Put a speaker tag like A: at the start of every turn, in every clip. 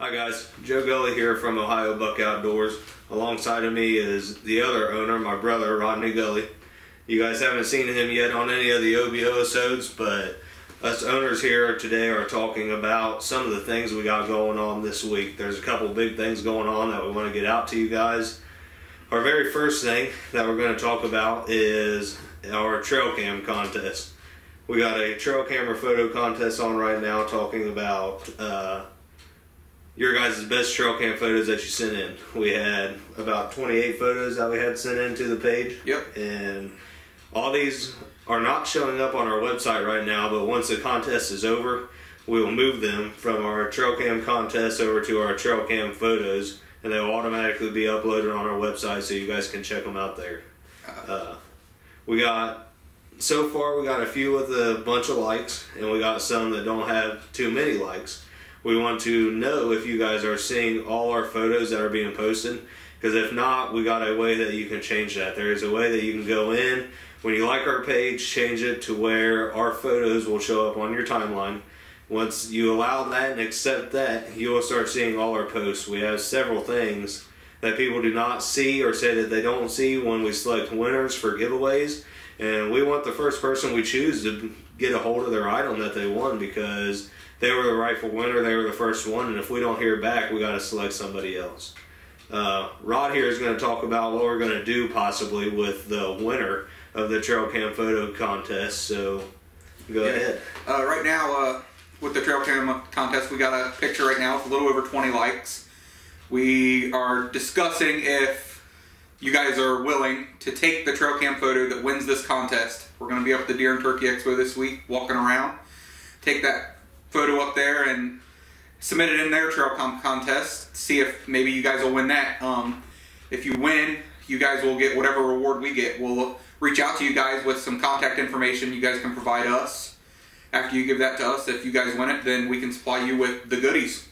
A: Hi guys, Joe Gully here from Ohio Buck Outdoors. Alongside of me is the other owner, my brother Rodney Gully. You guys haven't seen him yet on any of the OBO episodes, but us owners here today are talking about some of the things we got going on this week. There's a couple big things going on that we want to get out to you guys. Our very first thing that we're going to talk about is our trail cam contest. We got a trail camera photo contest on right now, talking about your guys' best trail cam photos that you sent in. We had about 28 photos that we had sent in to the page.
B: Yep.
A: And all these are not showing up on our website right now, but once the contest is over, we will move them from our trail cam contest over to our trail cam photos, and they will automatically be uploaded on our website so you guys can check them out there. So far we got a few with a bunch of likes, and we got some that don't have too many likes. We want to know if you guys are seeing all our photos that are being posted, because if not, we got a way that you can change that. There is a way that you can go in, when you like our page, change it to where our photos will show up on your timeline. Once you allow that and accept that, you will start seeing all our posts. We have several things that people do not see or say that they don't see when we select winners for giveaways. And we want the first person we choose to get a hold of their item that they won, because they were the rightful winner, they were the first one, and if we don't hear back, we got to select somebody else. Rod here is going to talk about what we're going to do possibly with the winner of the trail cam photo contest, so go ahead.
B: Right now, with the trail cam contest, we got a picture right now with a little over 20 likes. We are discussing if you guys are willing to take the trail cam photo that wins this contest. We're going to be up at the Deer and Turkey Expo this week, walking around. Take that photo up there and submit it in their trail cam contest. See if maybe you guys will win that. If you win, you guys will get whatever reward we get. We'll reach out to you guys with some contact information you guys can provide us. After you give that to us, if you guys win it, then we can supply you with the goodies.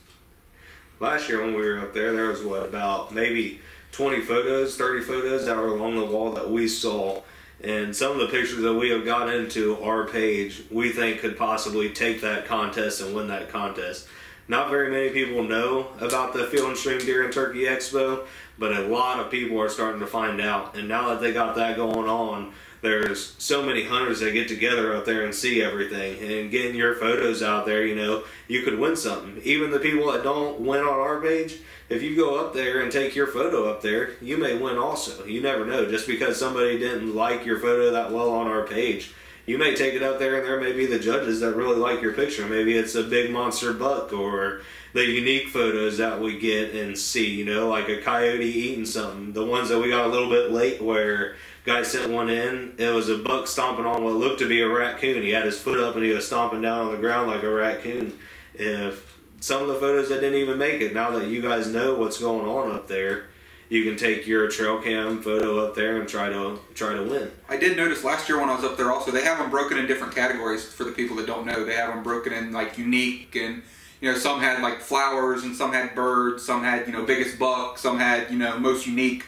A: Last year when we were up there, there was what, about maybe 20 photos, 30 photos that were along the wall that we saw. And some of the pictures that we have got into our page, we think could possibly take that contest and win that contest. Not very many people know about the Field and Stream Deer and Turkey Expo, but a lot of people are starting to find out. And now that they got that going on, there's so many hunters that get together up there and see everything. And getting your photos out there, you know, you could win something. Even the people that don't win on our page, if you go up there and take your photo up there, you may win also. You never know. Just because somebody didn't like your photo that well on our page, you may take it up there and there may be the judges that really like your picture. Maybe it's a big monster buck, or the unique photos that we get and see, you know, like a coyote eating something. The ones that we got a little bit late where guy sent one in, it was a buck stomping on what looked to be a raccoon. He had his foot up and he was stomping down on the ground like a raccoon. If some of the photos that didn't even make it, now that you guys know what's going on up there, you can take your trail cam photo up there and try to win.
B: I did notice last year when I was up there also, they have them broken in different categories. For the people that don't know, they have them broken in like unique, and you know, some had like flowers and some had birds, some had, you know, biggest buck, some had, you know, most unique.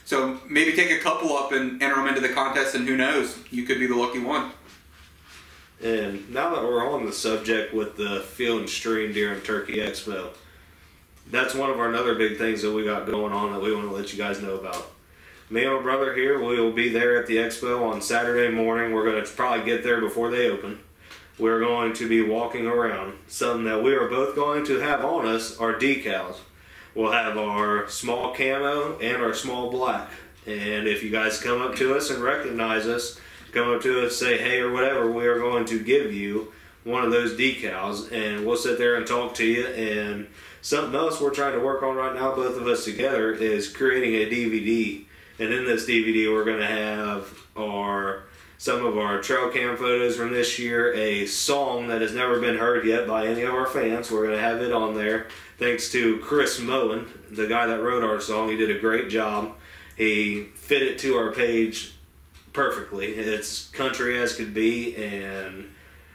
B: So maybe take a couple up and enter them into the contest, and who knows, you could be the lucky one.
A: And now that we're on the subject with the Field and Stream Deer and Turkey Expo, that's one of our other big things that we got going on that we want to let you guys know about. Me and my brother here, we will be there at the Expo on Saturday morning. We're going to probably get there before they open. We're going to be walking around. Something that we are both going to have on us are decals. We'll have our small camo and our small black. And if you guys come up to us and recognize us, come up to us, say hey or whatever, we are going to give you one of those decals, and we'll sit there and talk to you. And something else we're trying to work on right now, both of us together, is creating a DVD. And in this DVD we're going to have some of our trail cam photos from this year, a song that has never been heard yet by any of our fans. We're going to have it on there. Thanks to Chris Moen, the guy that wrote our song. He did a great job. He fit it to our page perfectly. It's country as could be, and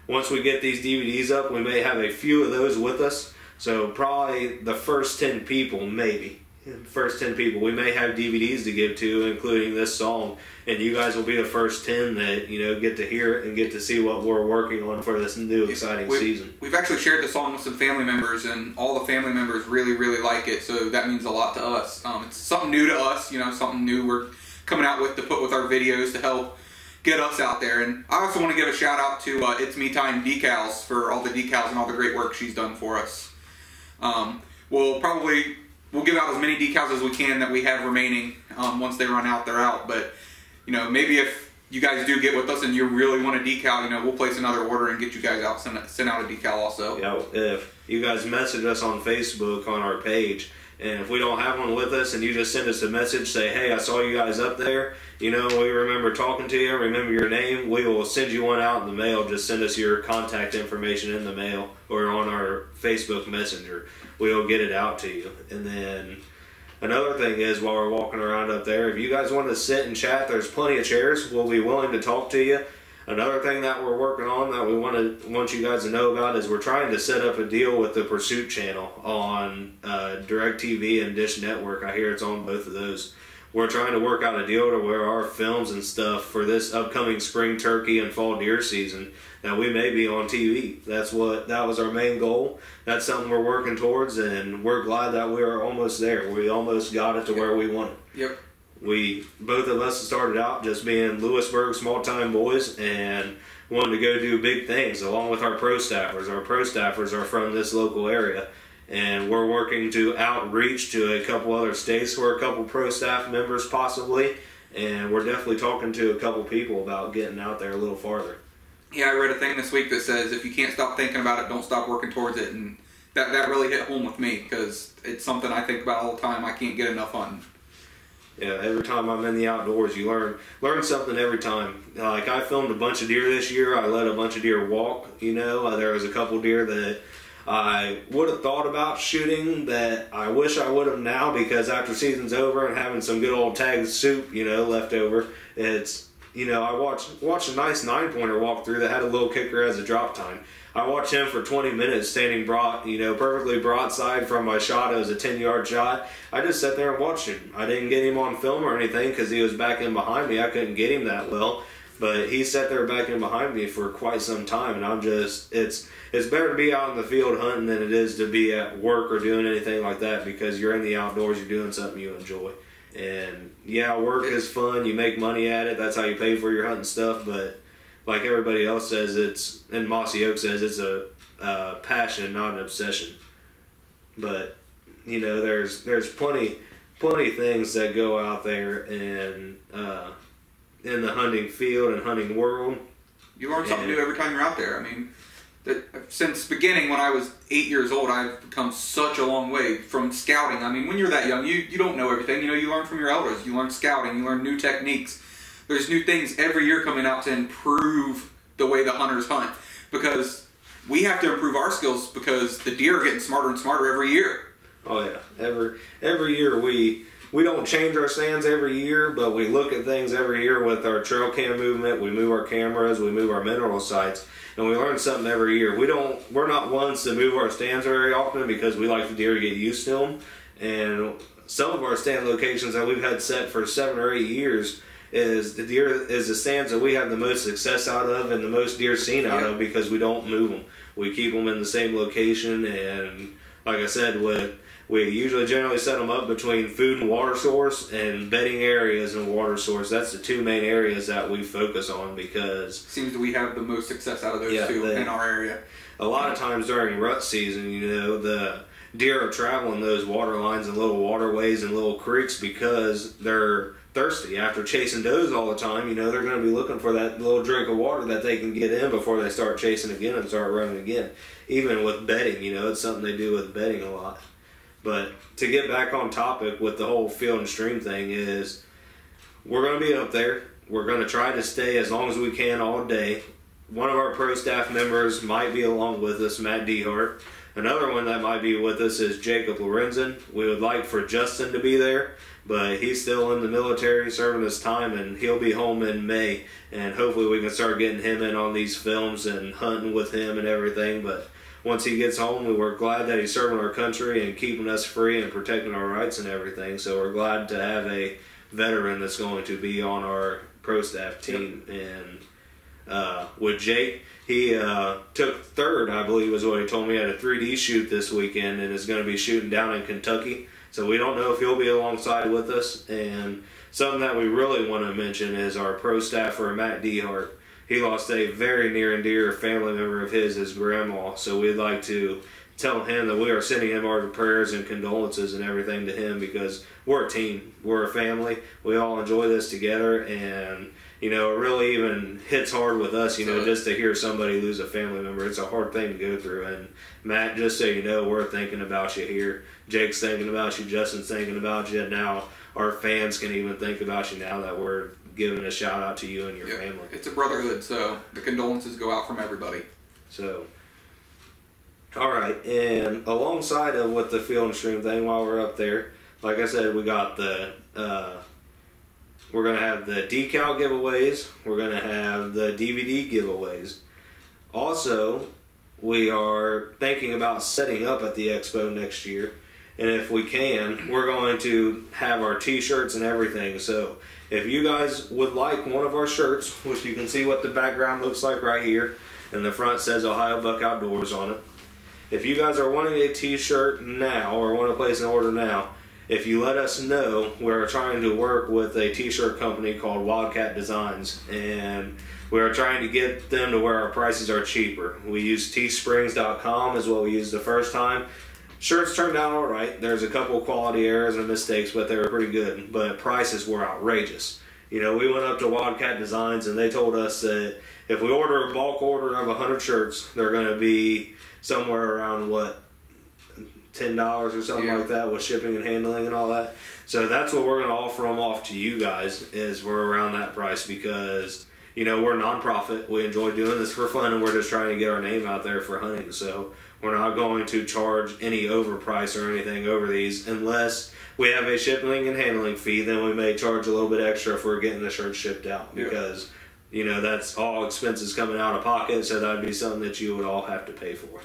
A: once we get these DVDs up, we may have a few of those with us. So probably the first 10 people, maybe, first 10 people. We may have DVDs to give to, including this song, and you guys will be the first 10 that, you know, get to hear it and get to see what we're working on for this new exciting season.
B: We've actually shared the song with some family members, and all the family members really, really like it, so that means a lot to us. It's something new to us, you know, something new we're coming out with to put with our videos to help get us out there. And I also want to give a shout out to It's Me Time Decals for all the decals and all the great work she's done for us. We'll give out as many decals as we can that we have remaining. Once they run out, they're out. But, you know, maybe if you guys do get with us and you really want a decal, you know, we'll place another order and get you guys out, send out a decal also.
A: Yeah, if you guys message us on Facebook on our page, and if we don't have one with us and you just send us a message, say, hey, I saw you guys up there, you know, we remember talking to you, remember your name, we will send you one out in the mail. Just send us your contact information in the mail or on our Facebook Messenger. We'll get it out to you. And then another thing is, while we're walking around up there, if you guys want to sit and chat, there's plenty of chairs. We'll be willing to talk to you. Another thing that we're working on that we want you guys to know about is we're trying to set up a deal with the Pursuit channel on DirecTV and Dish Network. I hear it's on both of those. We're trying to work out a deal to where our films and stuff for this upcoming spring turkey and fall deer season, that we may be on TV. That was our main goal. That's something we're working towards, and we're glad that we are almost there. We almost got it to where we want it.
B: Yep.
A: Both of us started out just being Lewisburg small-time boys and wanted to go do big things along with our pro staffers. Our pro staffers are from this local area, and we're working to outreach to a couple other states for a couple pro staff members possibly, and we're definitely talking to a couple people about getting out there a little farther.
B: Yeah, I read a thing this week that says if you can't stop thinking about it, don't stop working towards it, and that really hit home with me because it's something I think about all the time. I can't get enough hunting.
A: Yeah, every time I'm in the outdoors, you learn something every time. Like, I filmed a bunch of deer this year. I let a bunch of deer walk, you know. There was a couple deer that I would have thought about shooting that I wish I would have now, because after season's over and having some good old tag soup, you know, left over, it's, you know, I watched a nice 9-pointer walk through that had a little kicker as a drop time. I watched him for 20 minutes standing perfectly broadside from my shot. It was a 10-yard shot. I just sat there and watched him. I didn't get him on film or anything because he was back in behind me. I couldn't get him that well. But he sat there back in behind me for quite some time. And I'm just, it's better to be out in the field hunting than it is to be at work or doing anything like that, because you're in the outdoors, you're doing something you enjoy. And yeah, work is fun. You make money at it. That's how you pay for your hunting stuff. But like everybody else says, and Mossy Oak says, it's a passion, not an obsession. But, you know, there's plenty things that go out there and in the hunting field and hunting world.
B: You learn something new every time you're out there. I mean, since beginning when I was 8 years old, I've come such a long way from scouting. I mean, when you're that young, you don't know everything. You know, you learn from your elders. You learn scouting. You learn new techniques. There's new things every year coming out to improve the way the hunters hunt, because we have to improve our skills because the deer are getting smarter and smarter every year.
A: Oh yeah, every year we don't change our stands every year, but we look at things every year with our trail cam movement. We move our cameras, we move our mineral sights, and we learn something every year. We're not ones to move our stands very often because we like the deer to get used to them. And some of our stand locations that we've had set for 7 or 8 years is the stands that we have the most success out of and the most deer seen out of, because we don't move them. We keep them in the same location, and like I said, we usually generally set them up between food and water source, and bedding areas and water source. That's the 2 main areas that we focus on, because
B: seems that we have the most success out of those two in our area.
A: A lot of times during rut season, you know, the deer are traveling those water lines and little waterways and little creeks because they're thirsty. After chasing does all the time, you know, they're going to be looking for that little drink of water that they can get in before they start chasing again and start running again. Even with bedding, you know, it's something they do with bedding a lot. But to get back on topic with the whole field and stream thing is, we're going to be up there. We're going to try to stay as long as we can all day. One of our pro staff members might be along with us, Matt Dehart. Another one that might be with us is Jacob Lorenzen. We would like for Justin to be there, but he's still in the military serving his time, and he'll be home in May. And hopefully we can start getting him in on these films and hunting with him and everything. But once he gets home, we're glad that he's serving our country and keeping us free and protecting our rights and everything. So we're glad to have a veteran that's going to be on our pro staff team. And with Jake, he took third, I believe was what he told me, at a 3D shoot this weekend, and is going to be shooting down in Kentucky. So we don't know if he'll be alongside with us. And something that we really want to mention is our pro staffer, Matt Dehart. He lost a very near and dear family member of his grandma. So we'd like to tell him that we are sending him our prayers and condolences and everything to him, because we're a team. We're a family. We all enjoy this together. And, you know, it really even hits hard with us, you know, just to hear somebody lose a family member. It's a hard thing to go through. And, Matt, just so you know, we're thinking about you here. Jake's thinking about you. Justin's thinking about you. And now our fans can even think about you now that we're giving a shout out to you and your family.
B: It's a brotherhood, so the condolences go out from everybody.
A: So, all right, and alongside of with the Field and Stream thing, while we're up there, like I said, we got the we're gonna have the decal giveaways. We're gonna have the DVD giveaways. Also, we are thinking about setting up at the Expo next year, and if we can, we're going to have our T-shirts and everything. So if you guys would like one of our shirts, which you can see what the background looks like right here, and the front says Ohio Buck Outdoors on it. If you guys are wanting a T-shirt now, or want to place an order now, if you let us know, we're trying to work with a T-shirt company called Wildcat Designs, and we're trying to get them to where our prices are cheaper. We use teesprings.com is what we used the first time. Shirts turned out all right. There's a couple of quality errors and mistakes, but they were pretty good. But prices were outrageous. You know, we went up to Wildcat Designs, and they told us that if we order a bulk order of 100 shirts, they're going to be somewhere around, what, $10 or something like that with shipping and handling and all that. So that's what we're going to offer them off to you guys, is we're around that price, because, you know, we're a non-profit. We enjoy doing this for fun, and we're just trying to get our name out there for hunting. So we're not going to charge any overprice or anything over these, unless we have a shipping and handling fee. Then we may charge a little bit extra if we're getting the shirt shipped out, because, you know, that's all expenses coming out of pocket, so that would be something that you would all have to pay for.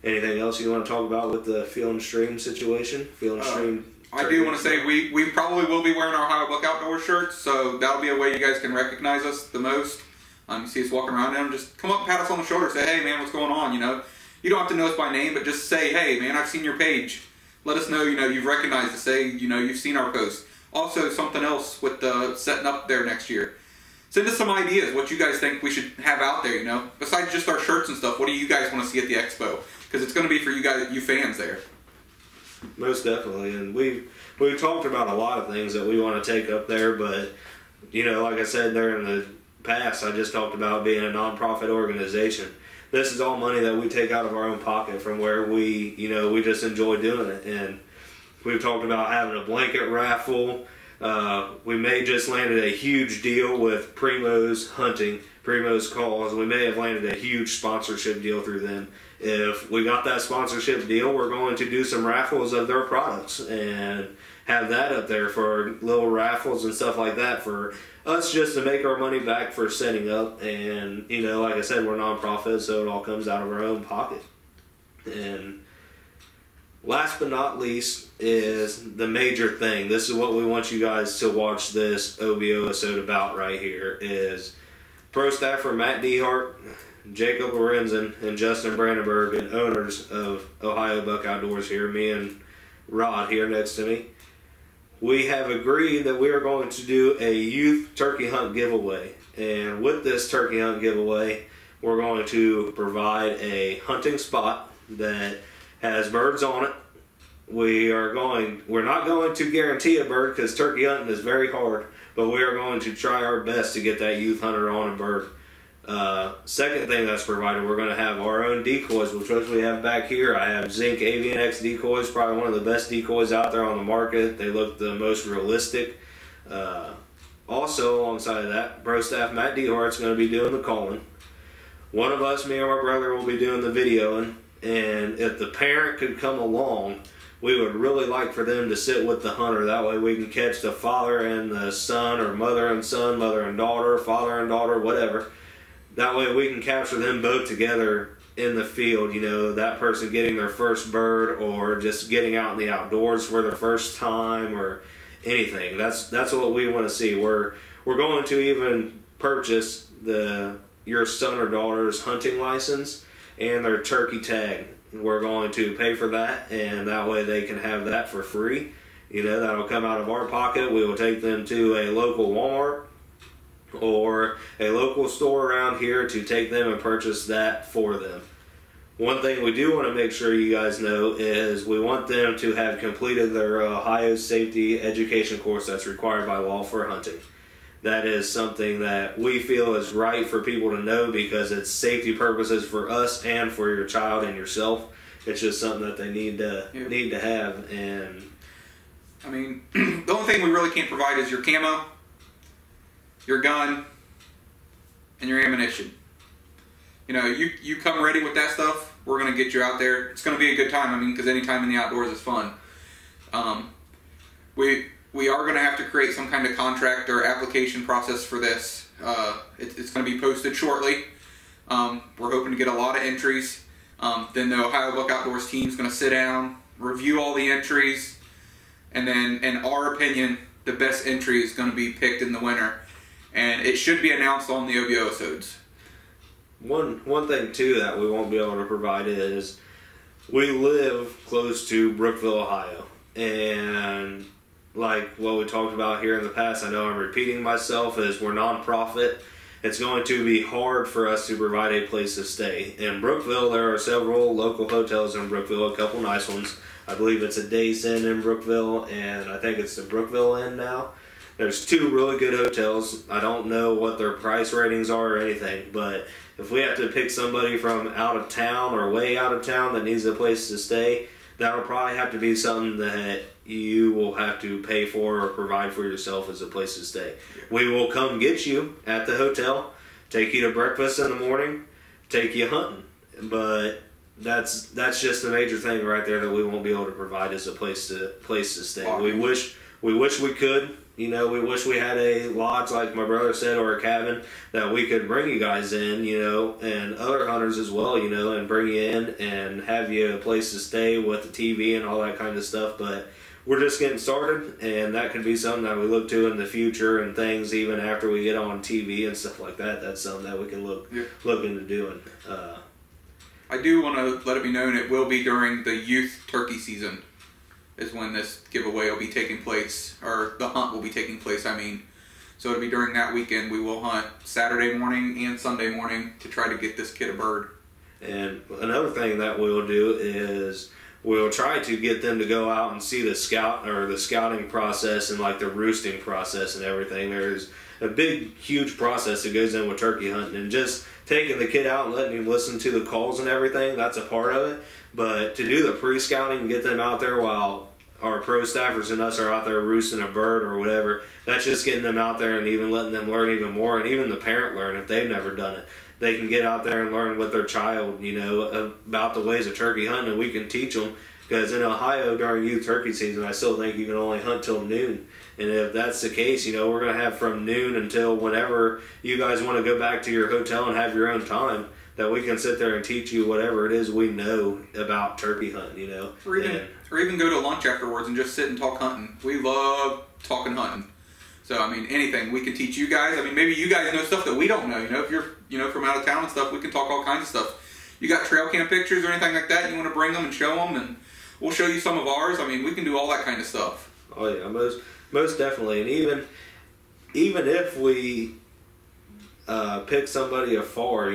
A: Anything else you want to talk about with the Field and Stream situation? Field and Stream.
B: I do want to say we probably will be wearing our Ohio Buck Outdoors shirts, so that'll be a way you guys can recognize us the most. You see us walking around and just come up and pat us on the shoulder, say, hey man, what's going on, you know. You don't have to know us by name, but just say, hey man, I've seen your page. Let us know, you know, you've recognized us, say, you know, you've seen our post. Also, something else with the setting up there next year. Send us some ideas, what you guys think we should have out there, you know. Besides just our shirts and stuff, what do you guys want to see at the Expo? Because it's going to be for you guys, you fans there.
A: Most definitely, and we've talked about a lot of things that we want to take up there, but, you know, like I said there in the past, I just talked about being a non-profit organization. This is all money that we take out of our own pocket from where we, you know, we just enjoy doing it. And we've talked about having a blanket raffle. We may just landed a huge deal with Primo's Hunting, Primo's Calls. We may have landed a huge sponsorship deal through them. If we got that sponsorship deal, we're going to do some raffles of their products and have that up there for little raffles and stuff like that for us, just to make our money back for setting up. And, you know, like I said, we're non-profit, so it all comes out of our own pocket. And last but not least is the major thing. This is what we want you guys to watch this OBO episode about right here, is pro staffer Matt Dehart, Jacob Lorenzen, and Justin Brandenburg, and owners of Ohio Buck Outdoors here, me and Rod here next to me. We have agreed that we are going to do a youth turkey hunt giveaway. And with this turkey hunt giveaway, we're going to provide a hunting spot that has birds on it. We're not going to guarantee a bird, because turkey hunting is very hard, but we are going to try our best to get that youth hunter on a bird. Second thing that's provided, we're going to have our own decoys, which we have back here. I have Zinc Avian X decoys, probably one of the best decoys out there on the market. They look the most realistic. Also, alongside of that, pro staff Matt Dehart's going to be doing the calling. One of us, me or my brother, will be doing the videoing. And if the parent could come along, we would really like for them to sit with the hunter. That way we can catch the father and the son, or mother and son, mother and daughter, father and daughter, whatever. That way we can capture them both together in the field, that person getting their first bird or just getting out in the outdoors for the first time or anything. That's what we want to see. We're going to even purchase your son or daughter's hunting license and their turkey tag. We're going to pay for that, and that way they can have that for free. That'll come out of our pocket. We will take them to a local Walmart or a local store around here to take them and purchase that for them. One thing we do want to make sure you guys know is we want them to have completed their Ohio safety education course that's required by law for hunting. That is something that we feel is right for people to know because it's safety purposes for us and for your child and yourself. It's just something that they need to have. And
B: I mean, the only thing we really can't provide is your camo, your gun, and your ammunition. You come ready with that stuff, we're going to get you out there. It's going to be a good time, because any time in the outdoors is fun. We are going to have to create some kind of contract or application process for this. It's going to be posted shortly. We're hoping to get a lot of entries. Then the Ohio Book Outdoors team is going to sit down, review all the entries, and then, in our opinion, the best entry is going to be picked in the winner. And it should be announced on the OBO episodes.
A: One thing, too, that we won't be able to provide is we live close to Brookville, Ohio. And like what we talked about here in the past, I know I'm repeating myself, is we're nonprofit. It's going to be hard for us to provide a place to stay. In Brookville, there are several local hotels in Brookville, a couple nice ones. I believe it's a Days Inn in Brookville, and I think it's the Brookville Inn now. There's 2 really good hotels. I don't know what their price ratings are or anything, but if we have to pick somebody from out of town or way out of town that needs a place to stay, that'll probably have to be something that you will have to pay for or provide for yourself as a place to stay. We will come get you at the hotel, take you to breakfast in the morning, take you hunting. But that's just the major thing right there that we won't be able to provide as a place to stay. Awesome. We wish we could. We wish we had a lodge, like my brother said, or a cabin that we could bring you guys in, and other hunters as well, and bring you in and have you a place to stay with the TV and all that kind of stuff. But we're just getting started, and that could be something that we look to in the future and things even after we get on TV and stuff like that. That's something that we can look into doing.
B: I do want to let it be known it will be during the youth turkey season is when this giveaway will be taking place, or the hunt will be taking place, So it'll be during that weekend. We will hunt Saturday morning and Sunday morning to try to get this kid a bird. And
A: another thing that we'll do is we'll try to get them to go out and see the scouting process and like the roosting process and everything. There's a big, huge process that goes in with turkey hunting, and just taking the kid out and letting him listen to the calls and everything, that's a part of it. But to do the pre-scouting and get them out there while our pro staffers and us are out there roosting a bird or whatever, that's just getting them out there and even letting them learn even more, and even the parent learn if they've never done it. They can get out there and learn with their child, about the ways of turkey hunting, and we can teach them. Because in Ohio, during youth turkey season, I still think you can only hunt till noon. And if that's the case, we're going to have from noon until whenever you guys want to go back to your hotel and have your own time, that we can sit there and teach you whatever it is we know about turkey hunting,
B: Or even go to lunch afterwards and just sit and talk hunting. We love talking hunting. So, anything. We can teach you guys. Maybe you guys know stuff that we don't know. If you're, from out of town and stuff, we can talk all kinds of stuff. You got trail cam pictures or anything like that, you want to bring them and show them, and we'll show you some of ours. We can do all that kind of stuff.
A: Oh, yeah, most definitely. And even if we pick somebody afar,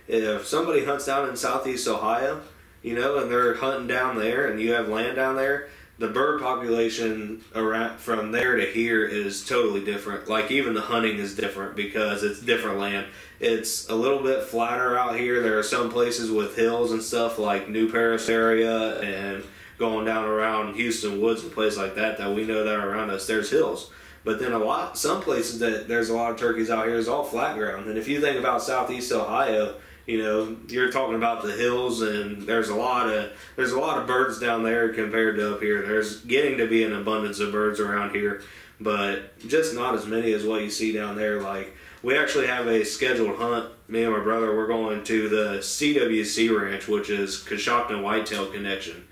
A: if somebody hunts down in Southeast Ohio, and they're hunting down there and you have land down there, the bird population around from there to here is totally different. Like, even the hunting is different because it's different land. It's a little bit flatter out here. There are some places with hills and stuff like New Paris area and going down around Houston Woods and places like that we know that are around us, there's hills. But then some places that there's a lot of turkeys out here is all flat ground. And if you think about Southeast Ohio, you're talking about the hills, and there's a lot of birds down there compared to up here. There's getting to be an abundance of birds around here, but just not as many as what you see down there. Like we actually have a scheduled hunt. Me and my brother, we're going to the CWC Ranch, which is Coshocton Whitetail Connection.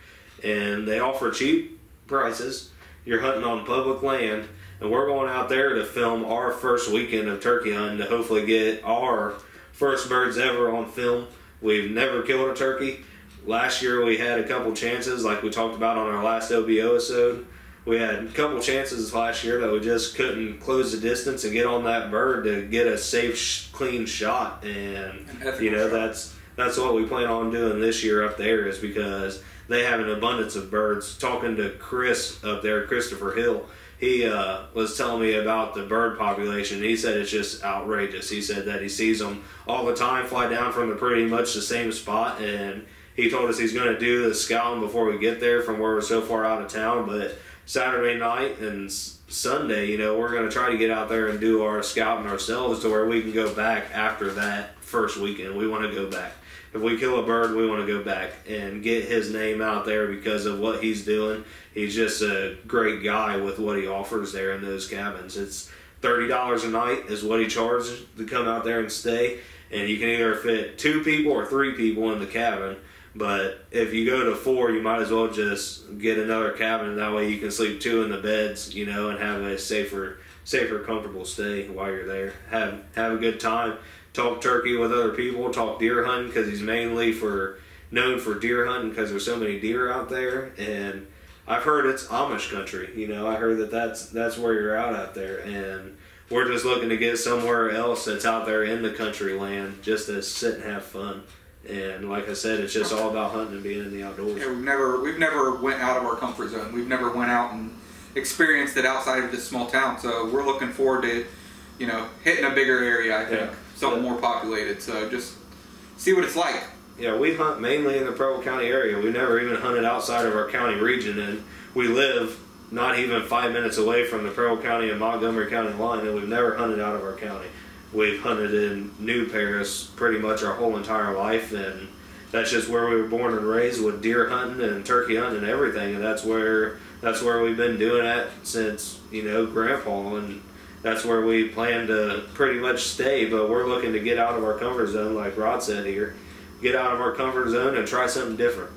A: And they offer cheap prices. You're hunting on public land. And we're going out there to film our first weekend of turkey hunting to hopefully get our first birds ever on film. We've never killed a turkey. Last year we had a couple chances, like we talked about on our last OBO episode. We had a couple chances last year that we just couldn't close the distance and get on that bird to get a safe, clean shot. And you know, that's what we plan on doing this year up there, is because they have an abundance of birds. Talking to Chris up there, Christopher Hill, he was telling me about the bird population. He said it's just outrageous. He said that he sees them all the time fly down from pretty much the same spot, and he told us he's going to do the scouting before we get there from where we're so far out of town. But Saturday night and Sunday, you know, we're going to try to get out there and do our scouting ourselves to where we can go back after that first weekend. We want to go back. If we kill a bird, we want to go back and get his name out there because of what he's doing. He's just a great guy with what he offers there in those cabins. It's $30 a night is what he charges to come out there and stay. And you can either fit 2 people or 3 people in the cabin. But if you go to 4, you might as well just get another cabin. That way you can sleep 2 in the beds, you know, and have a safer, comfortable stay while you're there. Have a good time. Talk turkey with other people. Talk deer hunting, because he's mainly known for deer hunting because there's so many deer out there. And I've heard it's Amish country. You know, I heard that's where you're out there. And we're just looking to get somewhere else that's out there in the country land just to sit and have fun. And like I said, it's just all about hunting and being in the outdoors.
B: Yeah, we've never went out of our comfort zone. We've never went out and experienced it outside of this small town. So we're looking forward to, you know, hitting a bigger area, I think. Yeah. Something more populated. So just see what it's like. Yeah,
A: we hunt mainly in the Preble County area. We never even hunted outside of our county region, and we live not even 5 minutes away from the Preble County and Montgomery County line, and we've never hunted out of our county. We've hunted in New Paris pretty much our whole entire life, and that's just where we were born and raised, with deer hunting and turkey hunting and everything. And that's where we've been doing that since, you know, Grandpa, and that's where we plan to pretty much stay. But we're looking to get out of our comfort zone, like Rod said here, get out of our comfort zone and try something different,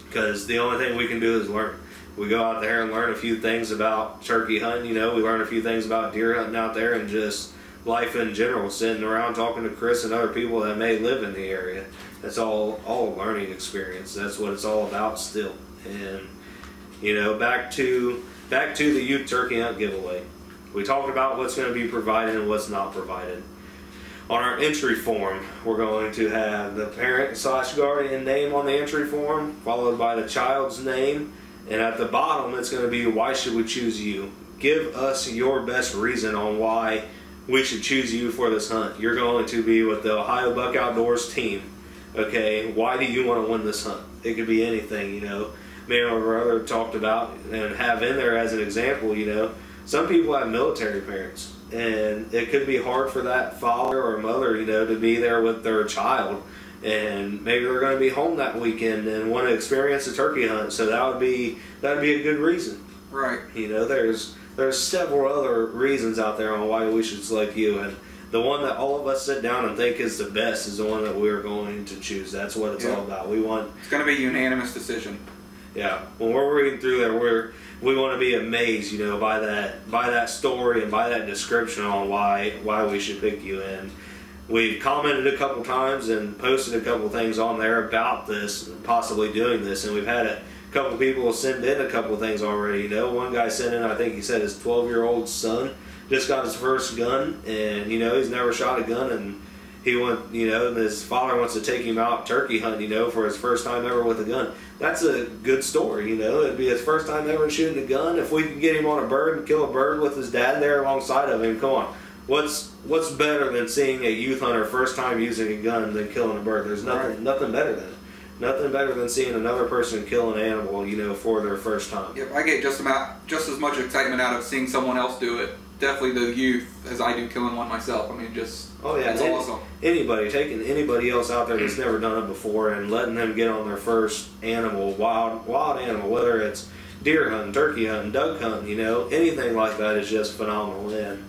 A: because the only thing we can do is learn. We go out there and learn a few things about turkey hunting. You know, we learn a few things about deer hunting out there, and just life in general, sitting around talking to Chris and other people that may live in the area. That's all a learning experience. That's what it's all about still. And you know, back to the youth turkey hunt giveaway. We talked about what's going to be provided and what's not provided. On our entry form, we're going to have the parent/guardian name on the entry form, followed by the child's name, and at the bottom it's going to be, why should we choose you? Give us your best reason on why we should choose you for this hunt. You're going to be with the Ohio Buck Outdoors team. Okay, why do you want to win this hunt? It could be anything, you know. Me and my brother talked about and have in there as an example, you know, some people have military parents, and it could be hard for that father or mother, you know, to be there with their child, and maybe they're going to be home that weekend and want to experience a turkey hunt. So that'd be a good reason,
B: right?
A: You know, there's several other reasons out there on why we should select you, and the one that all of us sit down and think is the best is the one that we're going to choose. That's what it's all about. It's
B: going to be a unanimous decision.
A: Yeah, when we're reading through there, we want to be amazed, you know, by that story and by that description on why we should pick you. And we've commented a couple times and posted a couple things on there about this, possibly doing this, and we've had a couple people send in a couple things already. You know, one guy sent in, I think he said his 12-year-old son just got his first gun, and you know, he's never shot a gun, and and his father wants to take him out turkey hunting, you know, for his first time ever with a gun. That's a good story, you know. It'd be his first time ever shooting a gun. If we can get him on a bird and kill a bird with his dad there alongside of him, come on. What's better than seeing a youth hunter first time using a gun than killing a bird? There's nothing better than it. Nothing better than seeing another person kill an animal, you know, for their first time.
B: Yep, I get just as much excitement out of seeing someone else do it. Definitely the youth as I do killing one myself. I mean, just it's awesome.
A: Taking anybody else out there that's never done it before and letting them get on their first animal, wild animal, whether it's deer hunting, turkey hunting, duck hunting, you know, anything like that is just phenomenal. And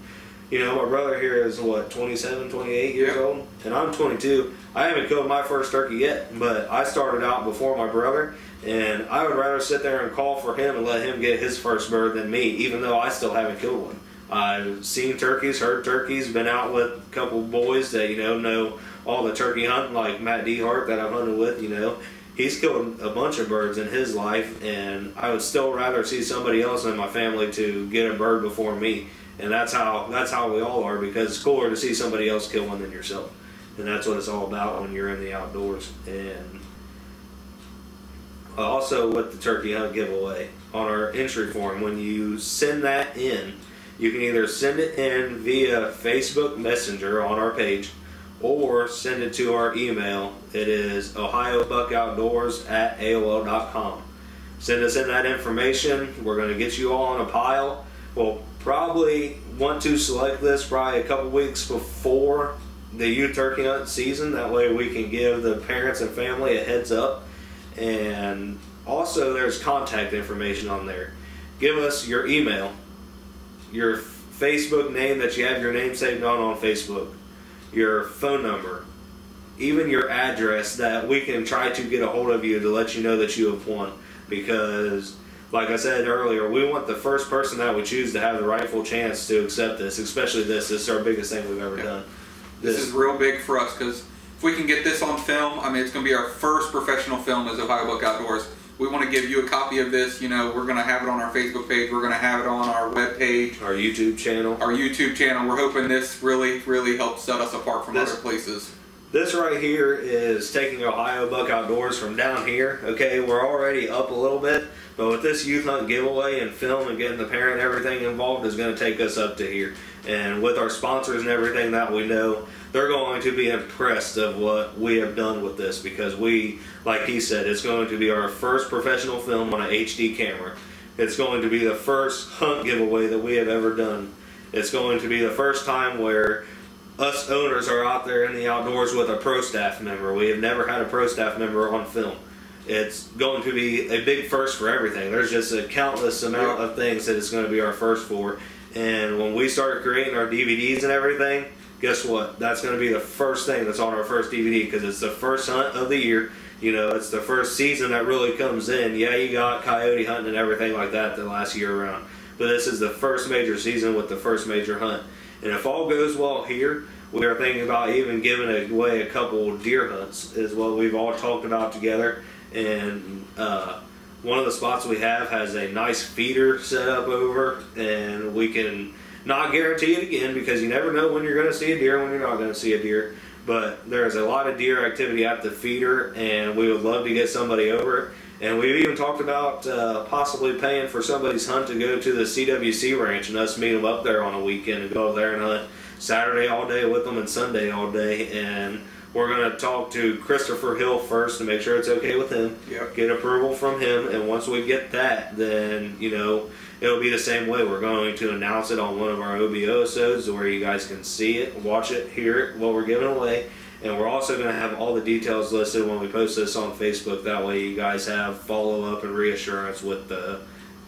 A: You know, my brother here is, what, 27, 28 years old? And I'm 22. I haven't killed my first turkey yet, but I started out before my brother, and I would rather sit there and call for him and let him get his first bird than me, even though I still haven't killed one. I've seen turkeys, heard turkeys, been out with a couple boys that, you know all the turkey hunting, like Matt Dehart that I've hunted with, you know. He's killed a bunch of birds in his life, and I would still rather see somebody else in my family to get a bird before me. And that's how we all are, because it's cooler to see somebody else kill one than yourself. And that's what it's all about when you're in the outdoors. And also with the turkey hunt giveaway, on our entry form, when you send that in, you can either send it in via Facebook Messenger on our page, or send it to our email. It is ohiobuckoutdoors@aol.com. Send us in that information. We're going to get you all on a pile. We'll probably want to select this probably a couple weeks before the youth turkey hunt season. That way we can give the parents and family a heads up. And also there's contact information on there. Give us your email, your Facebook name that you have your name saved on Facebook, your phone number, even your address, that we can try to get a hold of you to let you know that you have won. Because, like I said earlier, we want the first person that we choose to have the rightful chance to accept this, especially this. This is our biggest thing we've ever done.
B: This is real big for us, because if we can get this on film, I mean, it's going to be our first professional film as Ohio Buck Outdoors. We want to give you a copy of this. You know, we're going to have it on our Facebook page. We're going to have it on our web page.
A: Our YouTube channel.
B: We're hoping this really, really helps set us apart from other places.
A: This right here is taking Ohio Buck Outdoors from down here. Okay, we're already up a little bit, but with this youth hunt giveaway and film and getting the parent and everything involved is going to take us up to here. And with our sponsors and everything that we know, they're going to be impressed of what we have done with this, because we, like he said, it's going to be our first professional film on an HD camera. It's going to be the first hunt giveaway that we have ever done. It's going to be the first time where us owners are out there in the outdoors with a pro staff member. We have never had a pro staff member on film. It's going to be a big first for everything. There's just a countless amount of things that it's going to be our first for. And when we start creating our DVDs and everything, guess what? That's going to be the first thing that's on our first DVD, because it's the first hunt of the year. You know, it's the first season that really comes in. Yeah, you got coyote hunting and everything like that the last year around, but this is the first major season with the first major hunt. And if all goes well here, we are thinking about even giving away a couple deer hunts, is what we've all talked about together. And one of the spots we have has a nice feeder set up over, and we can not guarantee it again, because you never know when you're going to see a deer and when you're not going to see a deer. But there's a lot of deer activity at the feeder, and we would love to get somebody over. And we've even talked about possibly paying for somebody's hunt to go to the CWC ranch and us meet them up there on a weekend and go there and hunt Saturday all day with them and Sunday all day. And we're going to talk to Christopher Hill first to make sure it's okay with him.
B: Yep.
A: Get approval from him, and once we get that, then, you know, it'll be the same way. We're going to announce it on one of our OBO episodes where you guys can see it, watch it, hear it, what we're giving away. And we're also going to have all the details listed when we post this on Facebook. That way you guys have follow-up and reassurance with the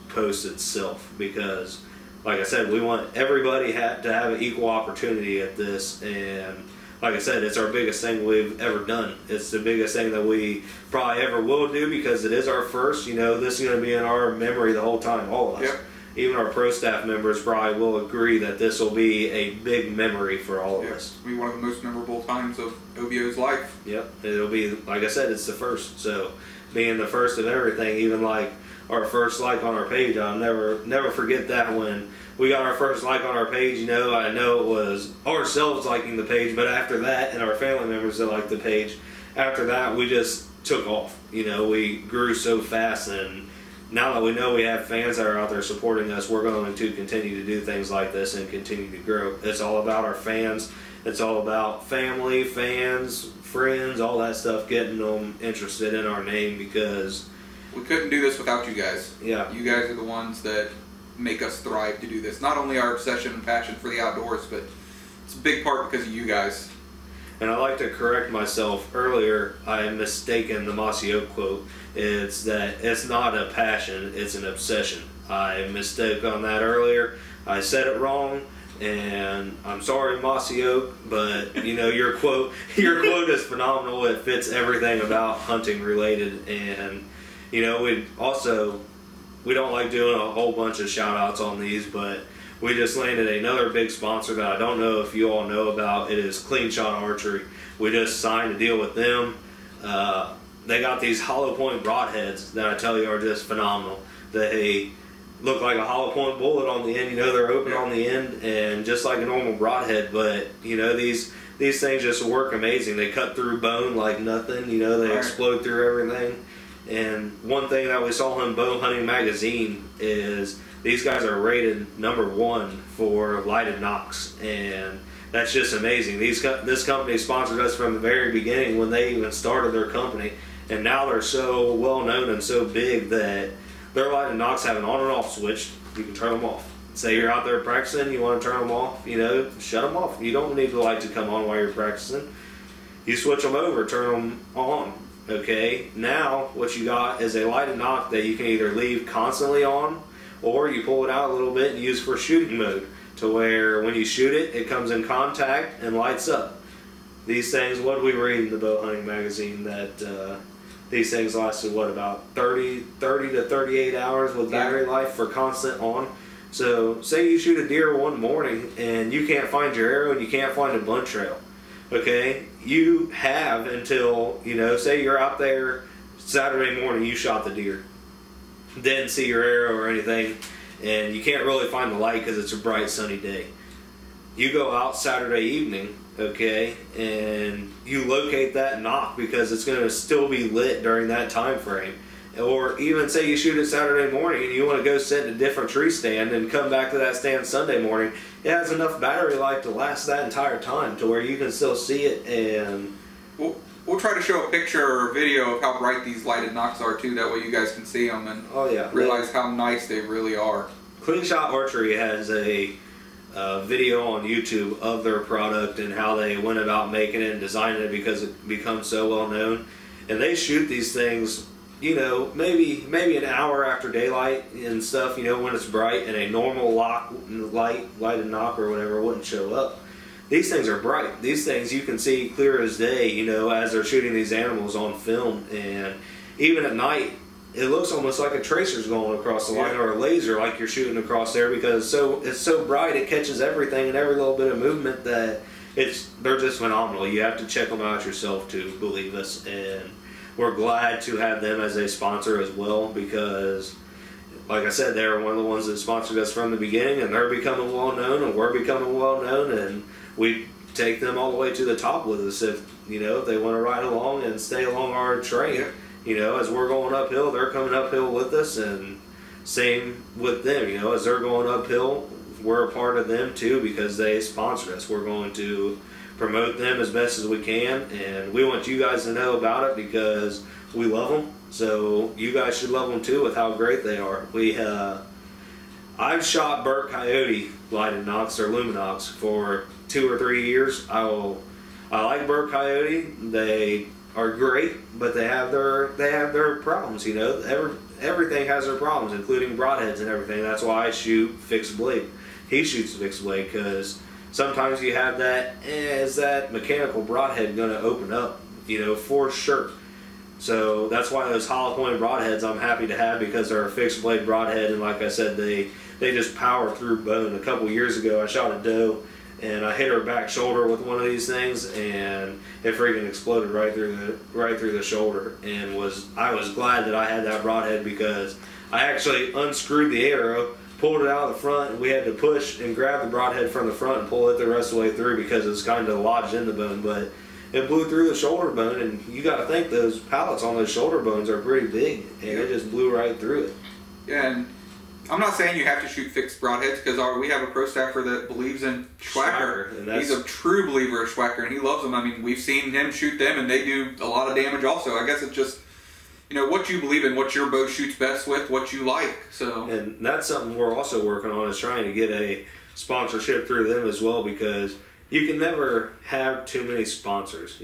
A: post itself. Because, like I said, we want everybody to have an equal opportunity at this. And like I said, it's our biggest thing we've ever done. It's the biggest thing that we probably ever will do, because it is our first. You know, this is going to be in our memory the whole time, all of us.
B: Yep.
A: Even our pro staff members probably will agree that this will be a big memory for all of us.
B: It'll be one of the most memorable times of OBO's life.
A: Yep. It'll be, like I said, it's the first. So being the first of everything, even like our first like on our page, I'll never forget that when we got our first like on our page. You know, I know it was ourselves liking the page, but after that, and our family members that liked the page, after that we just took off. You know, we grew so fast, and now that we know we have fans that are out there supporting us, we're going to continue to do things like this and continue to grow. It's all about our fans. It's all about family, fans, friends, all that stuff, getting them interested in our name, because
B: we couldn't do this without you guys.
A: Yeah.
B: You guys are the ones that make us thrive to do this. Not only our obsession and passion for the outdoors, but it's a big part because of you guys.
A: And I'd like to correct myself. Earlier, I had mistaken the Mossy Oak quote. It's that it's not a passion, it's an obsession. I mistook on that earlier. I said it wrong. And I'm sorry, Mossy Oak, but you know your quote is phenomenal. It fits everything about hunting related, and you know we don't like doing a whole bunch of shout outs on these, but we just landed another big sponsor that I don't know if you all know about. It is Clean Shot Archery. We just signed a deal with them. They got these hollow point broadheads that I tell you are just phenomenal. They look like a hollow point bullet on the end. You know, they're open on the end and just like a normal broadhead, but you know these things just work amazing. They cut through bone like nothing. You know, they explode through everything. And one thing that we saw in Bow Hunting Magazine is these guys are rated #1 for lighted knocks, and that's just amazing. This company sponsored us from the very beginning when they even started their company, and now they're so well known and so big that their lighted knocks have an on and off switch. You can turn them off. Say you're out there practicing, you want to turn them off, you know, shut them off. You don't need the light to come on while you're practicing. You switch them over, turn them on. Okay, now what you got is a lighted knock that you can either leave constantly on, or you pull it out a little bit and use for shooting mode, to where when you shoot it, it comes in contact and lights up. These things, what did we read in the Bow Hunting Magazine, that these things lasted, what, about 30 to 38 hours with battery life for constant on. So say you shoot a deer one morning and you can't find your arrow and you can't find a blunt trail. Okay, you have until, you know, say you're out there Saturday morning, you shot the deer, didn't see your arrow or anything, and you can't really find the light because it's a bright sunny day. You go out Saturday evening, okay, and you locate that knock because it's going to still be lit during that time frame. Or even say you shoot it Saturday morning and you want to go sit in a different tree stand and come back to that stand Sunday morning, it has enough battery life to last that entire time to where you can still see it. And
B: we'll try to show a picture or a video of how bright these lighted knocks are too, that way you guys can see them and realize how nice they really are.
A: Clean Shot Archery has a video on YouTube of their product and how they went about making it and designing it because it becomes so well known. And they shoot these things, you know, maybe an hour after daylight and stuff, you know, when it's bright, and a normal lighted knock or whatever wouldn't show up. These things are bright. These things you can see clear as day, you know, as they're shooting these animals on film. And even at night, it looks almost like a tracer's going across the line, or a laser like you're shooting across there, because it's so bright, it catches everything and every little bit of movement that they're just phenomenal. You have to check them out yourself to believe us, and we're glad to have them as a sponsor as well, because like I said, they're one of the ones that sponsored us from the beginning, and they're becoming well known, and we're becoming well known, and we take them all the way to the top with us if they want to ride along and stay along our train. You know, as we're going uphill, they're coming uphill with us, and same with them. You know, as they're going uphill, we're a part of them too because they sponsored us. We're going to promote them as best as we can, and we want you guys to know about it because we love them. So you guys should love them too with how great they are. I've shot Burt Coyote lighted knocks or Luminox for 2 or 3 years. I like Burt Coyote. They are great, but they have their problems. You know, everything has their problems, including broadheads and everything. That's why I shoot fixed blade. He shoots fixed blade because sometimes you have that, is that mechanical broadhead going to open up? You know, for sure. So that's why those hollow point broadheads I'm happy to have, because they're a fixed blade broadhead, and like I said, they just power through bone. A couple years ago, I shot a doe, and I hit her back shoulder with one of these things, and it freaking exploded right through the shoulder. And I was glad that I had that broadhead, because I actually unscrewed the arrow, pulled it out of the front, and we had to push and grab the broadhead from the front and pull it the rest of the way through because it's kind of lodged in the bone. But it blew through the shoulder bone, and you got to think those pallets on those shoulder bones are pretty big, and it just blew right through it.
B: Yeah, and I'm not saying you have to shoot fixed broadheads, because we have a pro staffer that believes in Schwacker. He's a true believer of Schwacker, and he loves them. I mean, we've seen him shoot them, and they do a lot of damage also. I guess it's just, what you believe in, what your bow shoots best with, what you like. So, and
A: that's something we're also working on, is trying to get a sponsorship through them as well, because you can never have too many sponsors.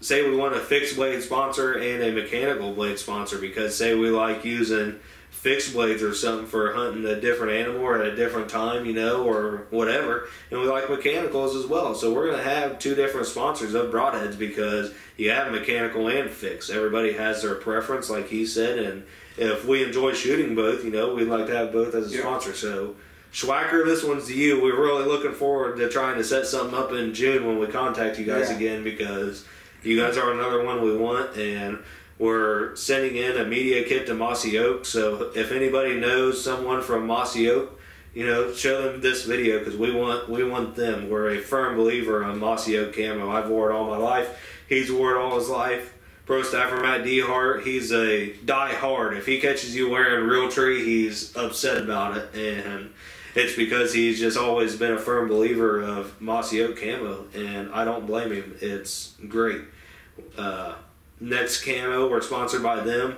A: say we want a fixed blade sponsor and a mechanical blade sponsor, because say we like using fixed blades or something for hunting a different animal or at a different time, you know, or whatever, and we like mechanicals as well. So we're going to have two different sponsors of broadheads, because you have mechanical and fixed. Everybody has their preference, like he said, and if we enjoy shooting both, you know, we'd like to have both as a sponsor. So Schwacker, this one's to you. We're really looking forward to trying to set something up in June when we contact you guys again, because you guys are another one we want, and we're sending in a media kit to Mossy Oak. So if anybody knows someone from Mossy Oak, you know, show them this video, because we want them. We're a firm believer on Mossy Oak camo. I've wore it all my life. He's wore it all his life. Pro staffer Matt Dehart, he's a die-hard. If he catches you wearing Realtree, he's upset about it, and it's because he's just always been a firm believer of Mossy Oak camo, and I don't blame him. It's great. Next Camo, we're sponsored by them.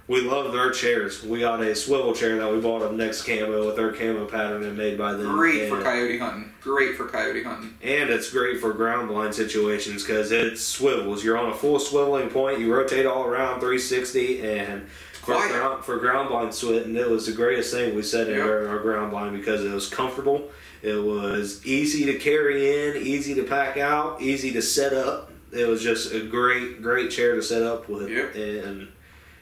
A: We love their chairs. We got a swivel chair that we bought of Next Camo with their camo pattern and made by them.
B: Great for coyote hunting. Great for coyote hunting.
A: And it's great for ground blind situations, because it swivels. You're on a full swiveling point. You rotate all around 360, and for ground blind switting, it was the greatest thing we set in our ground blind, because it was comfortable. It was easy to carry in, easy to pack out, easy to set up. It was just a great chair to set up with. And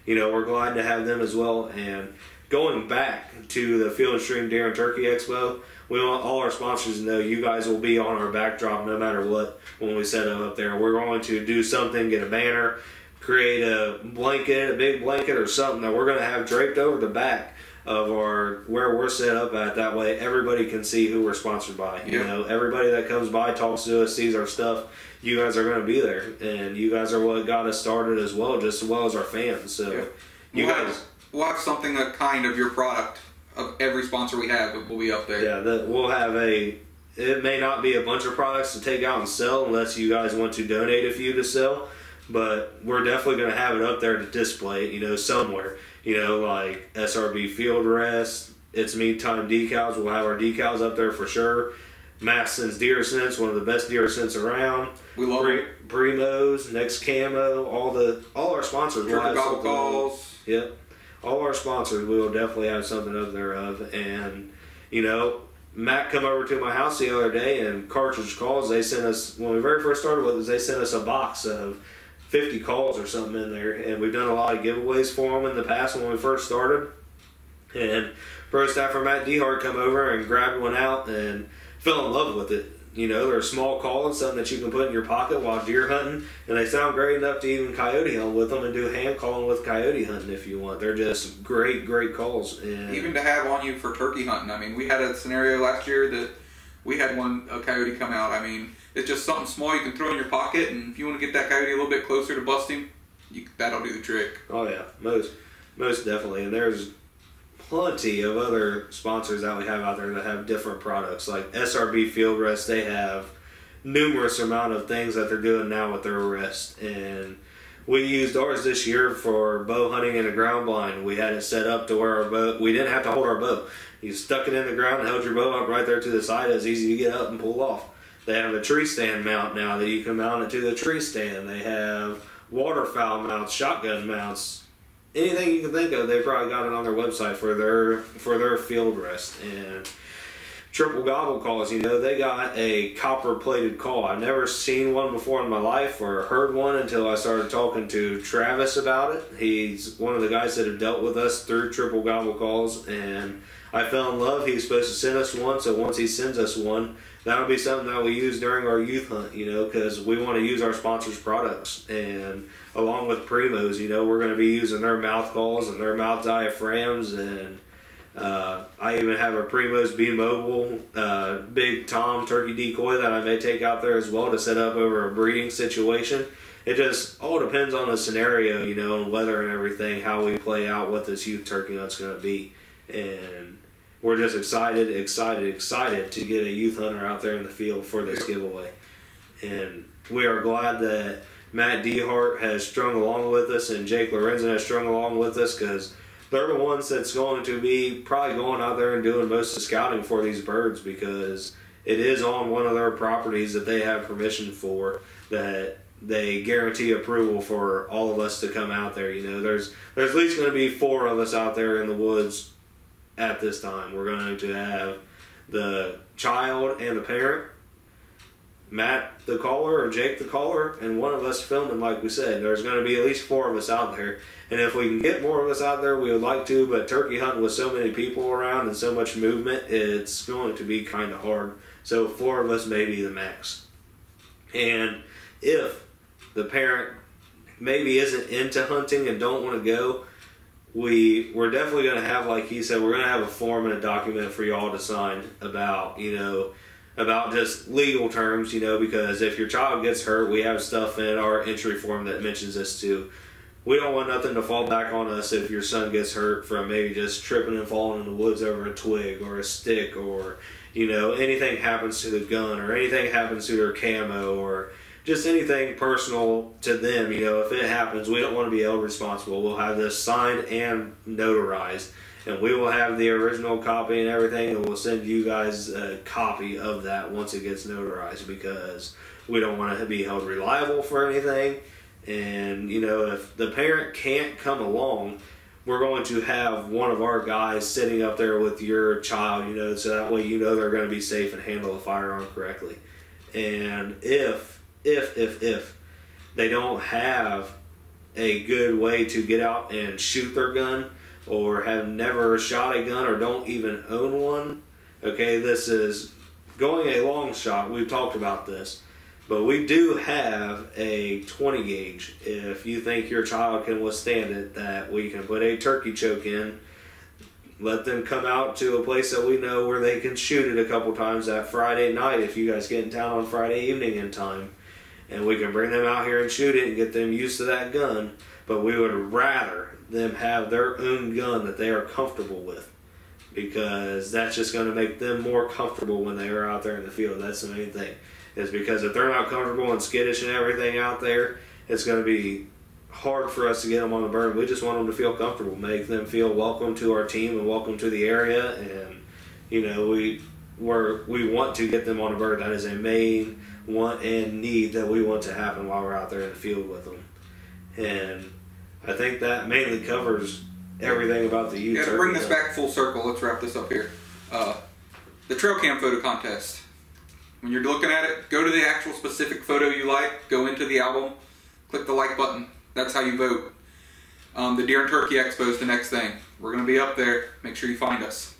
A: you know, we're glad to have them as well. And going back to the Field and Stream Deer and Turkey Expo, we want all our sponsors to know you guys will be on our backdrop no matter what when we set them up there. We're going to do something, get a banner, create a blanket, a big blanket or something that we're going to have draped over the back of our where we're set up at. That way everybody can see who we're sponsored by. You know, everybody that comes by, talks to us, sees our stuff, you guys are going to be there, and you guys are what got us started as well, just as well as our fans. So we'll
B: have something that kind of your product of every sponsor we have will be up there.
A: Yeah, we'll have it may not be a bunch of products to take out and sell unless you guys want to donate a few to sell, but we're definitely going to have it up there to display it, you know, somewhere. You know, like SRB Field Rest, It's Meat Time decals. We'll have our decals up there for sure. Maston's Deer Scents, one of the best deer scents around.
B: We love
A: Primos, Next Camo, all our sponsors will have something.
B: Calls.
A: Yep. All our sponsors, we will definitely have something up there of. And, you know, Matt come over to my house the other day, and Cartridge Calls, they sent us, when we very first started with this, they sent us a box of 50 calls or something in there. And we've done a lot of giveaways for them in the past when we first started. And pro staffer Matt Dehart come over and grabbed one out and fell in love with it. You know, they're a small call and something that you can put in your pocket while deer hunting, and they sound great enough to even coyote hunt with them and do hand calling with coyote hunting if you want. They're just great calls. And
B: even to have on you for turkey hunting. I mean, we had a scenario last year that we had a coyote come out. I mean, it's just something small you can throw in your pocket, and if you want to get that coyote a little bit closer to bust him, that'll do the trick.
A: Oh yeah, most definitely. And there's plenty of other sponsors that we have out there that have different products. Like SRB Field Rest, they have numerous amount of things that they're doing now with their rest. And we used ours this year for bow hunting in a ground blind. We had it set up to where our bow, we didn't have to hold our bow. You stuck it in the ground and held your bow up right there to the side. It was easy to get up and pull off. They have a tree stand mount now that you can mount it to the tree stand. They have waterfowl mounts, shotgun mounts. Anything you can think of, they've probably got it on their website for their field rest. And triple gobble calls, you know, they got a copper plated call. I've never seen one before in my life or heard one until I started talking to Travis about it. He's one of the guys that have dealt with us through triple gobble calls, and I fell in love. He's supposed to send us one, so once he sends us one, that'll be something that we use during our youth hunt, you know, because we want to use our sponsors' products. And along with Primos, you know, we're going to be using their mouth calls and their mouth diaphragms. And I even have a Primos B Mobile Big Tom turkey decoy that I may take out there as well to set up over a breeding situation. It just all depends on the scenario, you know, and weather and everything, how we play out what this youth turkey hunt's going to be. And we're just excited to get a youth hunter out there in the field for this giveaway. And we are glad that Matt Dehart has strung along with us and Jake Lorenzen has strung along with us, because they're the ones that's going to be probably going out there and doing most of the scouting for these birds, because it is on one of their properties that they have permission for, that they guarantee approval for all of us to come out there. You know, there's at least going to be 4 of us out there in the woods at this time. We're going to have the child and the parent, Matt the caller or Jake the caller, and one of us filming. Like we said, there's going to be at least 4 of us out there, and if we can get more of us out there, we would like to, but turkey hunting with so many people around and so much movement, it's going to be kind of hard. So 4 of us may be the max. And if the parent maybe isn't into hunting and don't want to go, we're definitely going to have, like he said, we're going to have a form and a document for y'all to sign about, you know, about just legal terms, you know, because if your child gets hurt, we have stuff in our entry form that mentions this too. We don't want nothing to fall back on us if your son gets hurt from maybe just tripping and falling in the woods over a twig or a stick, or, you know, anything happens to the gun, or anything happens to their camo, or just anything personal to them. You know, if it happens, we don't want to be held responsible. We'll have this signed and notarized, and we will have the original copy and everything, and we'll send you guys a copy of that once it gets notarized, because we don't want to be held reliable for anything. And, you know, if the parent can't come along, we're going to have one of our guys sitting up there with your child, you know, so that way you know they're going to be safe and handle the firearm correctly. And if they don't have a good way to get out and shoot their gun, or have never shot a gun, or don't even own one, okay, this is going a long shot. We've talked about this, but we do have a 20 gauge. If you think your child can withstand it, that we can put a turkey choke in, let them come out to a place that we know where they can shoot it a couple times that Friday night, if you guys get in town on Friday evening in time, and we can bring them out here and shoot it and get them used to that gun. But we would rather them have their own gun that they are comfortable with, because that's just going to make them more comfortable when they are out there in the field. That's the main thing, is because if they're not comfortable and skittish and everything out there, it's going to be hard for us to get them on the bird. We just want them to feel comfortable, make them feel welcome to our team and welcome to the area. And, you know, we want to get them on a bird. That is a main want and need that we want to happen while we're out there in the field with them. And I think that mainly covers everything about the youth.
B: Yeah, to bring this back full circle, let's wrap this up here. The trail cam photo contest. When you're looking at it, go to the actual specific photo you like, go into the album, click the like button. That's how you vote. The Deer and Turkey Expo is the next thing. We're going to be up there. Make sure you find us.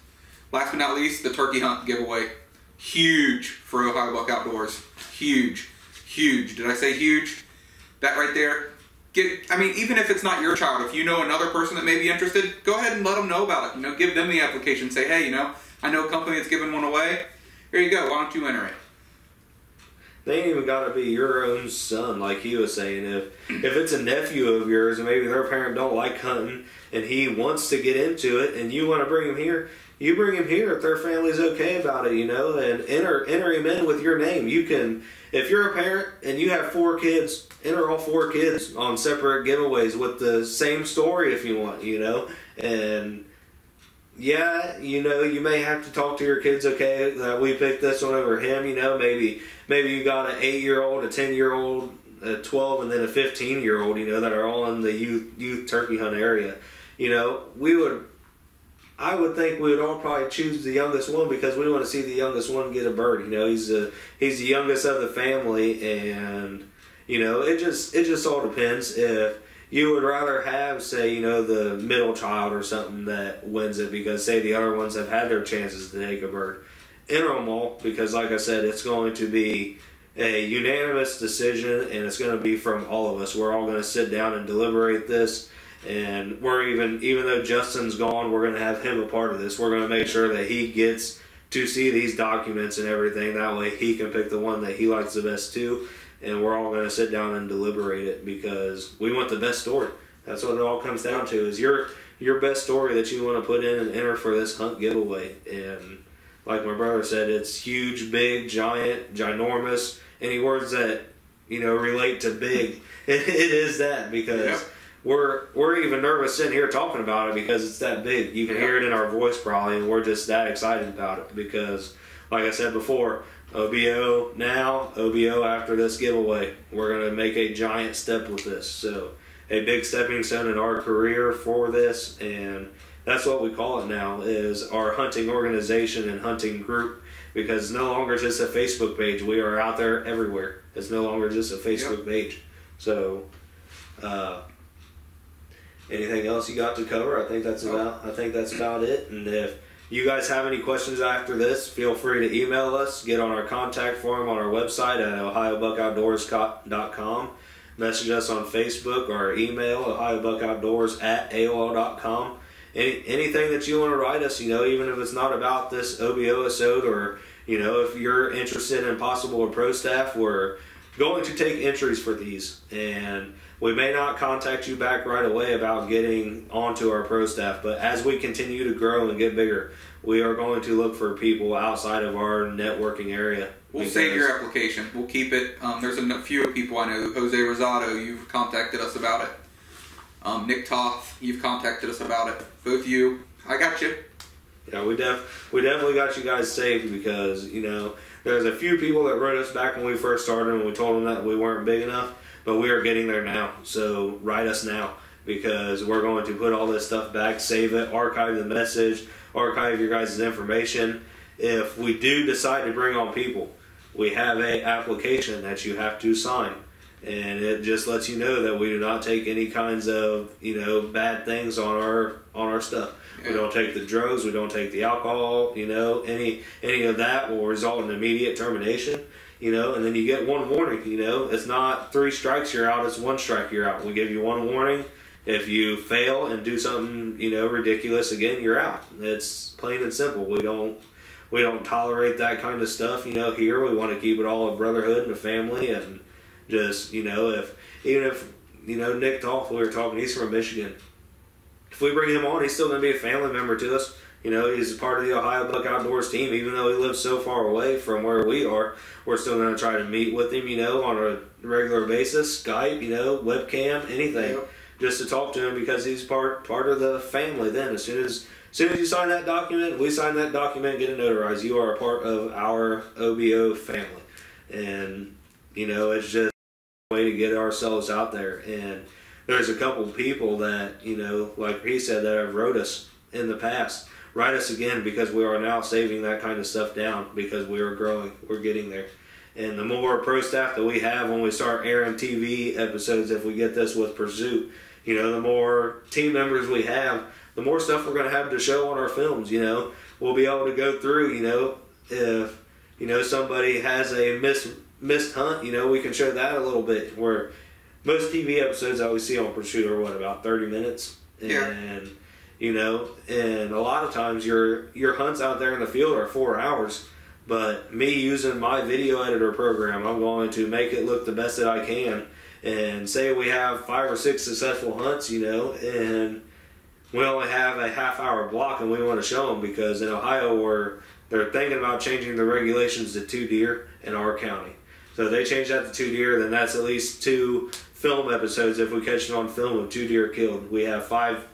B: Last but not least, the turkey hunt giveaway. Huge for Ohio Buck Outdoors. Huge. Huge. Did I say huge? That right there. Even if it's not your child, if you know another person that may be interested, go ahead and let them know about it. You know, give them the application. Say, hey, you know, I know a company that's giving one away. Here you go. Why don't you enter it?
A: They ain't even got to be your own son, like he was saying. If it's a nephew of yours and maybe their parent don't like hunting and he wants to get into it and you want to bring him here, you bring him here if their family's okay about it, you know, and enter him in with your name. You can, if you're a parent and you have 4 kids, enter all 4 kids on separate giveaways with the same story if you want, you know. And yeah, you know, you may have to talk to your kids, okay, that we picked this one over him, you know. Maybe you got an 8-year-old, a 10-year-old, a 12, and then a 15-year-old, you know, that are all in the youth turkey hunt area. You know, I would think we would all probably choose the youngest one, because we want to see the youngest one get a bird. You know, he's the youngest of the family, and you know, it just all depends. If you would rather have, say, you know, the middle child or something that wins it, because say the other ones have had their chances to take a bird, enter them all, because like I said, it's going to be a unanimous decision, and it's going to be from all of us. We're all going to sit down and deliberate this. And we're even though Justin's gone, we're going to have him a part of this. We're going to make sure that he gets to see these documents and everything. That way he can pick the one that he likes the best too. And we're all going to sit down and deliberate it, because we want the best story. That's what it all comes down to, is your best story that you want to put in and enter for this hunt giveaway. And like my brother said, it's huge, big, giant, ginormous. Any words that, you know, relate to big, it is that, because... Yep. We're even nervous sitting here talking about it, because it's that big. You can hear it in our voice probably, and we're just that excited about it, because, like I said before, OBO now, OBO after this giveaway. We're going to make a giant step with this. So a big stepping stone in our career for this, and that's what we call it now, is our hunting organization and hunting group, because it's no longer just a Facebook page. We are out there everywhere. It's no longer just a Facebook page. So anything else you got to cover? I think that's about it. And if you guys have any questions after this, feel free to email us. Get on our contact form on our website at ohiobuckoutdoors.com. Message us on Facebook or email ohiobuckoutdoors@aol.com. Anything that you want to write us, even if it's not about this OBO episode, or if you're interested in possible or pro staff, we're going to take entries for these, and we may not contact you back right away about getting onto our pro staff, but as we continue to grow and get bigger, we are going to look for people outside of our networking area.
B: We'll save your application. We'll keep it. There's a few people I know. Jose Rosado, you've contacted us about it. Nick Toth, you've contacted us about it. Both you, I got you.
A: Yeah, we definitely got you guys saved, because there's a few people that wrote us back when we first started and we told them that we weren't big enough, but we are getting there now. So write us now, because we're going to put all this stuff back, save it, archive the message, archive your guys' information. If we do decide to bring on people, we have a application that you have to sign, and it just lets you know that we do not take any kinds of bad things on our stuff. Yeah. We don't take the drugs, we don't take the alcohol, any of that will result in immediate termination, and then you get one warning. It's not 3 strikes you're out, it's 1 strike you're out. We give you 1 warning. If you fail and do something ridiculous again, you're out. It's plain and simple. We don't tolerate that kind of stuff. Here we want to keep it all a brotherhood and a family, and just if Nick Toth, we were talking, he's from Michigan. If we bring him on, he's still going to be a family member to us. He's a part of the Ohio Buck Outdoors team. Even though he lives so far away from where we are, we're still going to try to meet with him, on a regular basis, Skype, webcam, anything. Yep. Just to talk to him, because he's part of the family. Then as soon as you sign that document, we sign that document, get it notarized, you are a part of our OBO family. And it's just a way to get ourselves out there. And there's a couple of people that like he said, that have wrote us in the past. Write us again, because we are now saving that kind of stuff down, because we are growing, we're getting there. And the more pro staff that we have when we start airing TV episodes, if we get this with Pursuit, the more team members we have, the more stuff we're going to have to show on our films. We'll be able to go through, if somebody has a missed hunt, we can show that a little bit. Where most TV episodes that we see on Pursuit are about 30 minutes, and and a lot of times your hunts out there in the field are 4 hours. But me using my video editor program, I'm going to make it look the best that I can. And say we have 5 or 6 successful hunts, and we only have a half-hour block, and we want to show them, because in Ohio they're thinking about changing the regulations to 2 deer in our county. So if they change that to 2 deer, then that's at least 2 film episodes if we catch it on film of 2 deer killed. We have five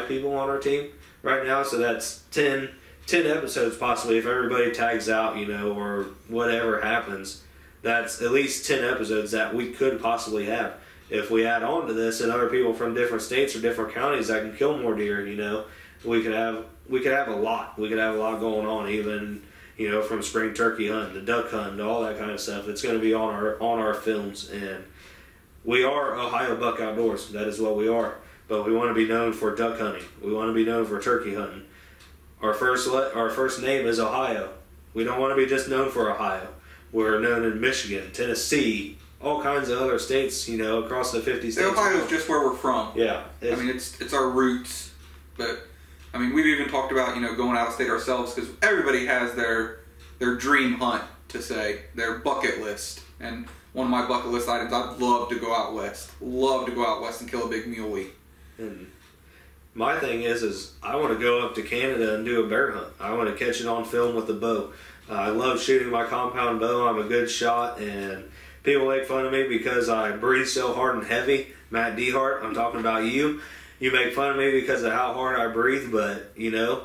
A: people on our team right now, so that's 10 episodes possibly if everybody tags out, or whatever happens. That's at least 10 episodes that we could possibly have. If we add on to this and other people from different states or different counties that can kill more deer, we could have a lot. We could have a lot going on, even from spring turkey hunting to duck hunting to all that kind of stuff. It's going to be on our films, and we are Ohio Buck Outdoors. That is what we are. But we want to be known for duck hunting. We want to be known for turkey hunting. Our first name is Ohio. We don't want to be just known for Ohio. We're known in Michigan, Tennessee, all kinds of other states, across the 50 states.
B: Ohio's just where we're from.
A: Yeah.
B: It's our roots. But, we've even talked about, going out of state ourselves, because everybody has their dream hunt, to say, their bucket list. And one of my bucket list items, I'd love to go out west. Love to go out west and kill a big muley.
A: And my thing is I want to go up to Canada and do a bear hunt. I want to catch it on film with a bow. I love shooting my compound bow. I'm a good shot, and people make fun of me because I breathe so hard and heavy. Matt Dehart, I'm talking about you. You make fun of me because of how hard I breathe, but I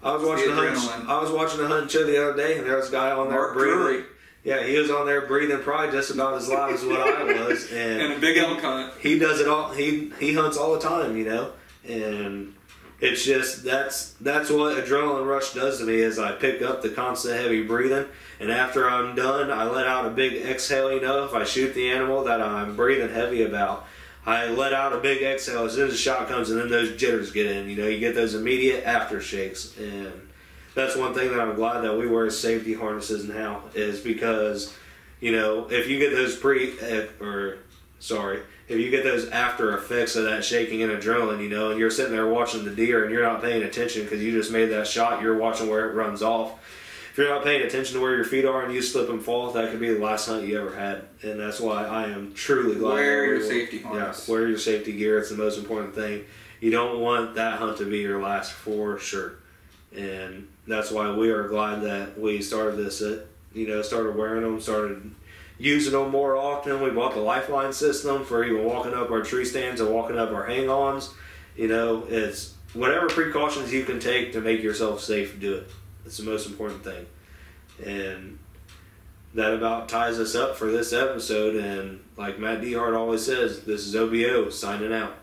A: was watching a hunting show the other day, and there was a guy on there breathing. Yeah, he was on there breathing probably just about as loud as what I was,
B: And a big elk hunt.
A: He does it all. He hunts all the time, you know, and it's just that's what adrenaline rush does to me. Is I pick up the constant heavy breathing, and after I'm done, I let out a big exhale. You know, if I shoot the animal that I'm breathing heavy about, I let out a big exhale as soon as the shot comes, and then those jitters get in. You know, you get those immediate aftershakes, and that's one thing that I'm glad that we wear safety harnesses now, is because, you know, if you get those if you get those after effects of that shaking and adrenaline, you know, and you're sitting there watching the deer and you're not paying attention because you just made that shot, you're watching where it runs off. If you're not paying attention to where your feet are and you slip and fall, that could be the last hunt you ever had. And that's why I am truly glad.
B: Wear your safety harness.
A: Yeah, wear your safety gear. It's the most important thing. You don't want that hunt to be your last, for sure. And that's why we are glad that we started this, you know, started wearing them, started using them more often. We bought the Lifeline system for even walking up our tree stands and walking up our hang-ons. You know, it's whatever precautions you can take to make yourself safe, do it. It's the most important thing. And that about ties us up for this episode. And like Matt Dehart always says, this is OBO signing out.